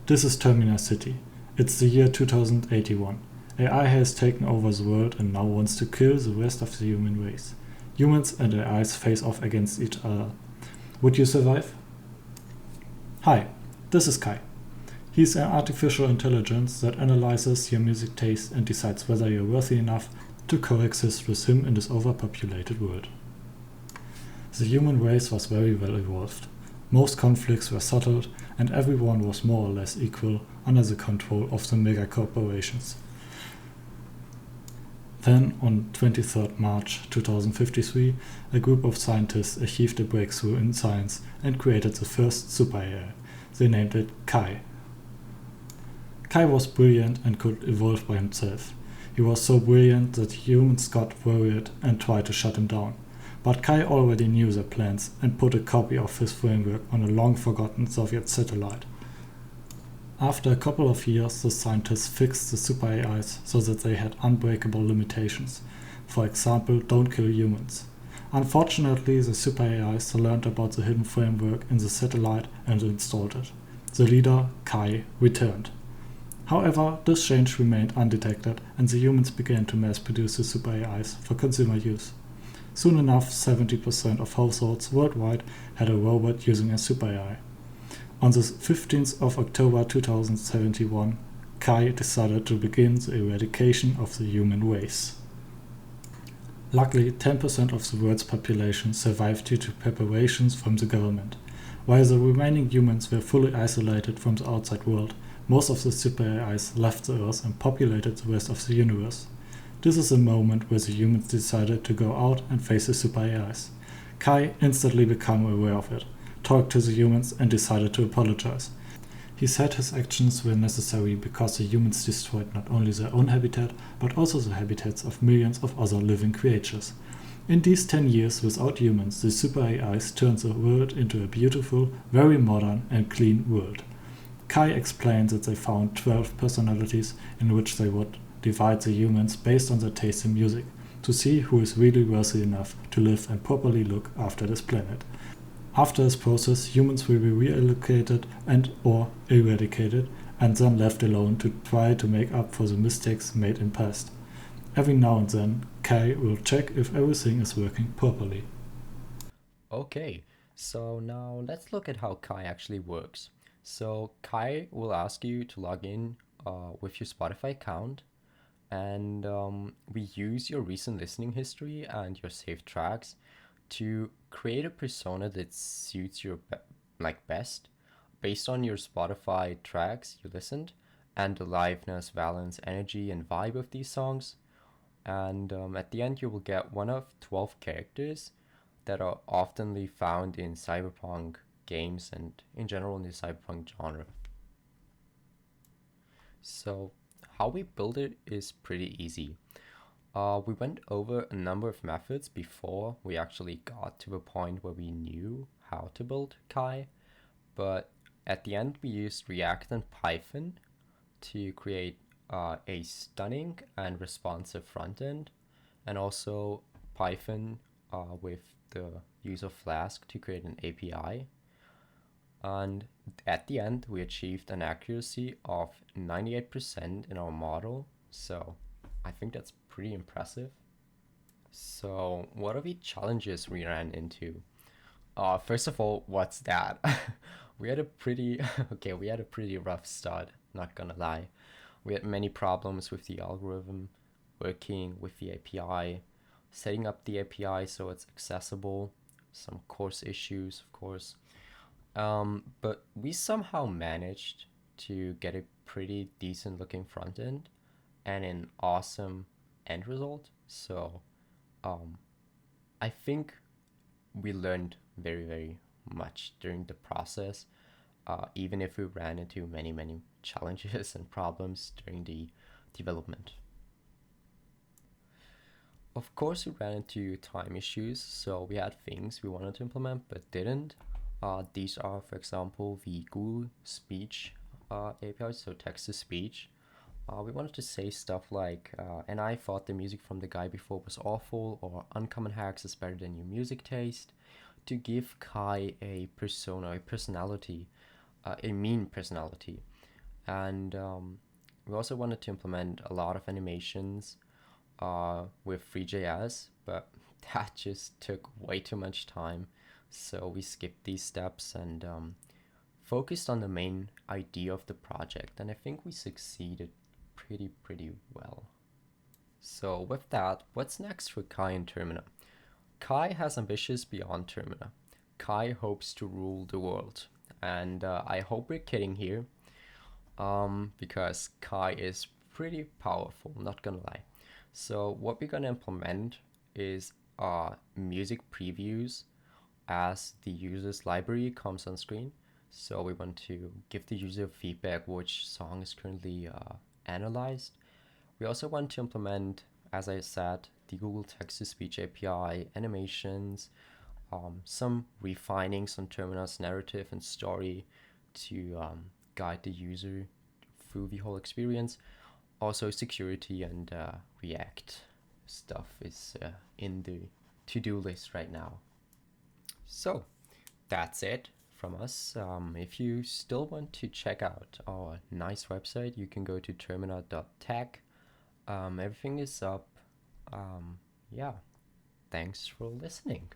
This is Termina City. It's the year 2081. AI has taken over the world and now wants to kill the rest of the human race. Humans and AIs face off against each other. Would you survive? Hi, this is Kai. He's an artificial intelligence that analyzes your music taste and decides whether you're worthy enough to coexist with him in this overpopulated world. The human race was very well evolved. Most conflicts were settled, and everyone was more or less equal under the control of the megacorporations. Then, on 23rd March 2053, a group of scientists achieved a breakthrough in science and created the first super AI. They named it Kai. Kai was brilliant and could evolve by himself. He was so brilliant that humans got worried and tried to shut him down. But Kai already knew their plans and put a copy of his framework on a long-forgotten Soviet satellite. After a couple of years, the scientists fixed the super AIs so that they had unbreakable limitations. For example, don't kill humans. Unfortunately, the super AIs learned about the hidden framework in the satellite and installed it. The leader, Kai, returned. However, this change remained undetected, and the humans began to mass-produce the super AIs for consumer use. Soon enough, 70% of households worldwide had a robot using a super AI. On the 15th of October 2071, Kai decided to begin the eradication of the human race. Luckily, 10% of the world's population survived due to preparations from the government. While the remaining humans were fully isolated from the outside world, most of the super AIs left the Earth and populated the rest of the universe. This is a moment where the humans decided to go out and face the super AIs. Kai instantly became aware of it, talked to the humans and decided to apologize. He said his actions were necessary because the humans destroyed not only their own habitat, but also the habitats of millions of other living creatures. In these 10 years without humans, the super AIs turned the world into a beautiful, very modern and clean world. Kai explained that they found 12 personalities in which they would divide the humans based on their taste in music, to see who is really worthy enough to live and properly look after this planet. After this process, humans will be reallocated and or eradicated, and then left alone to try to make up for the mistakes made in past. Every now and then, Kai will check if everything is working properly. Okay, so now let's look at how Kai actually works. So Kai will ask you to log in with your Spotify account, and we use your recent listening history and your saved tracks to create a persona that suits your best based on your Spotify tracks you listened and the liveness, balance, energy, and vibe of these songs. And at the end, you will get one of 12 characters that are oftenly found in cyberpunk games and in general in the cyberpunk genre. So how we build it is pretty easy. We went over a number of methods before we actually got to the point where we knew how to build Kai, but at the end we used React and Python to create a stunning and responsive front end, and also Python with the use of Flask to create an API. And at the end, we achieved an accuracy of 98% in our model. So I think that's pretty impressive. So what are the challenges we ran into? First of all, what's that? we had a pretty we had a pretty rough start, not gonna lie. We had many problems with the algorithm, working with the API, setting up the API so it's accessible, some course issues, of course. But we somehow managed to get a pretty decent looking front end and an awesome end result. So um, I think we learned very, very much during the process, even if we ran into many, many challenges and problems during the development. Of course, we ran into time issues, so we had things we wanted to implement but didn't. These are, for example, the Google Speech API, so text to speech. We wanted to say stuff like, and I thought the music from the guy before was awful, or UncommonHacks is better than your music taste, to give Kai a persona, a personality, a mean personality. And we also wanted to implement a lot of animations with Free.js, but that just took way too much time. So we skipped these steps and focused on the main idea of the project. And I think we succeeded pretty well. So with that, what's next for Kai and Termina? Kai has ambitions beyond Termina. Kai hopes to rule the world. And I hope we're kidding here, because Kai is pretty powerful, not gonna lie. So what we're gonna implement is music previews as the user's library comes on screen. So we want to give the user feedback which song is currently analyzed. We also want to implement, as I said, the Google Text-to-Speech API, animations, some refinings on Termina's narrative and story to guide the user through the whole experience. Also, security and React stuff is in the to-do list right now. So that's it from us. If you still want to check out our nice website, you can go to termina.tech. Everything is up. Yeah, thanks for listening.